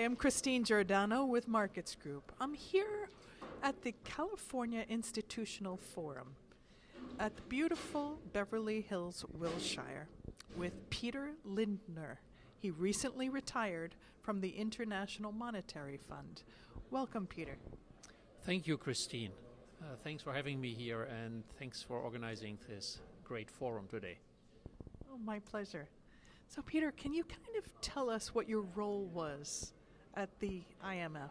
I'm Christine Giordano with Markets Group. I'm here at the California Institutional Forum at the beautiful Beverly Hills, Wilshire, with Peter Lindner. He recently retired from the International Monetary Fund. Welcome, Peter. Thank you, Christine. Thanks for having me here, and thanks for organizing this great forum today. Oh, my pleasure. So, Peter, can you kind of tell us what your role was at the IMF?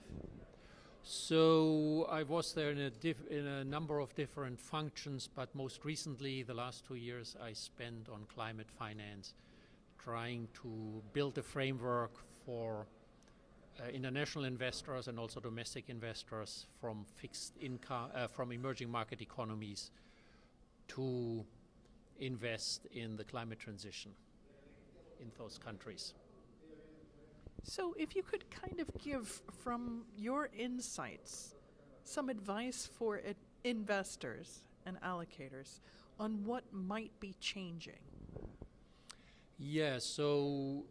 So I was there in a number of different functions, but most recently, the last 2 years, I spent on climate finance, trying to build a framework for international investors and also domestic investors from fixed income, from emerging market economies to invest in the climate transition in those countries. So if you could kind of give, from your insights, some advice for investors and allocators on what might be changing. Yeah, so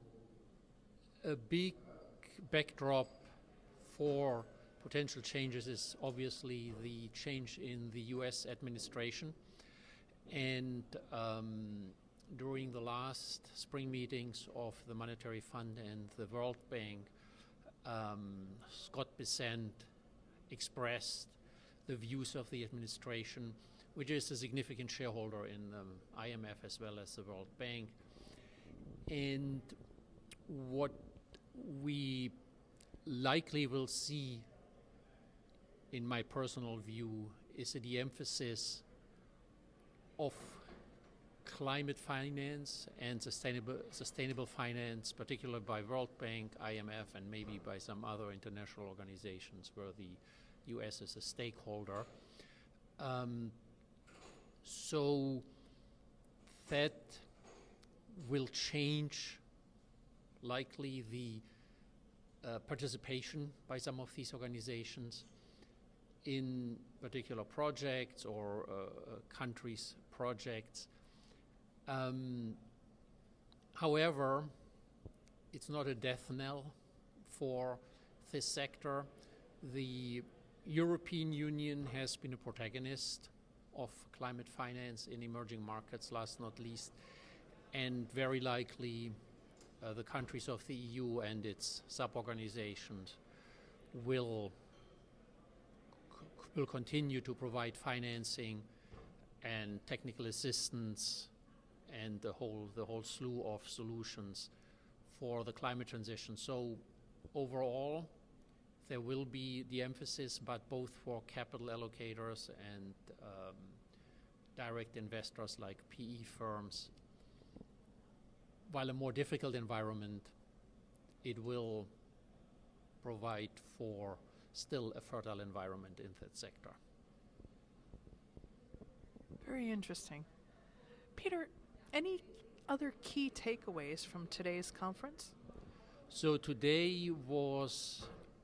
a big backdrop for potential changes is obviously the change in the US administration. And during the last spring meetings of the Monetary Fund and the World Bank, Scott Bessent expressed the views of the administration, which is a significant shareholder in the IMF as well as the World Bank. And what we likely will see, in my personal view, is the emphasis of climate finance and sustainable finance, particularly by World Bank, IMF, and maybe by some other international organizations where the US is a stakeholder. So that will change likely the participation by some of these organizations in particular projects or countries' projects. However, it's not a death knell for this sector. The European Union has been a protagonist of climate finance in emerging markets, last not least, and very likely the countries of the EU and its sub-organizations will continue to provide financing and technical assistance and the whole slew of solutions for the climate transition. So overall, there will be the emphasis, but both for capital allocators and direct investors like PE firms. While a more difficult environment, it will provide for still a fertile environment in that sector. Very interesting. Peter, any other key takeaways from today's conference? So today was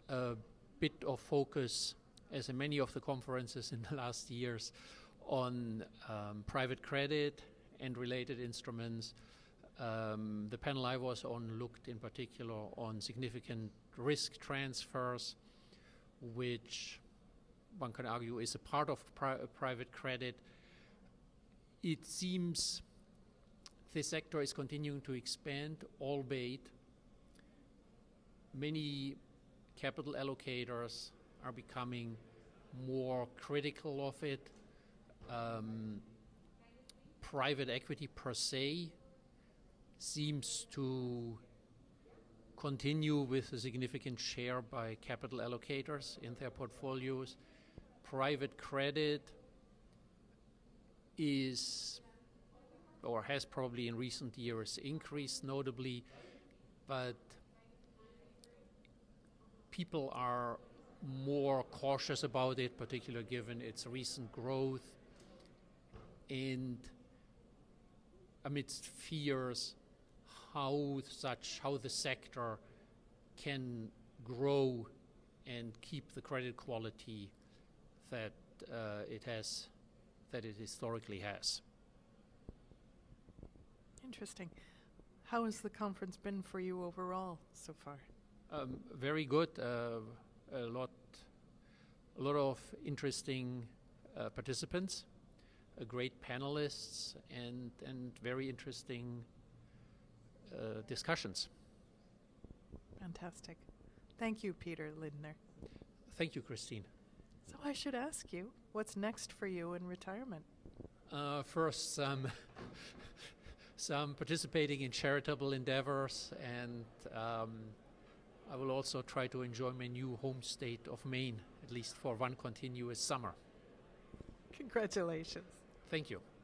a bit of focus, as in many of the conferences in the last years, on private credit and related instruments. The panel I was on looked in particular on significant risk transfers, which one can argue is a part of private credit. It seems this sector is continuing to expand, albeit many capital allocators are becoming more critical of it. Private equity per se seems to continue with a significant share by capital allocators in their portfolios. Private credit is, or has probably in recent years increased notably, but people are more cautious about it, particularly given its recent growth and amidst fears how the sector can grow and keep the credit quality that it historically has. Interesting. How has the conference been for you overall so far? Very good. A lot of interesting participants, great panelists, and very interesting discussions. Fantastic. Thank you, Peter Lindner. Thank you, Christine. So I should ask you, what's next for you in retirement? First, some participating in charitable endeavors, and I will also try to enjoy my new home state of Maine, at least for one continuous summer. Congratulations. Thank you.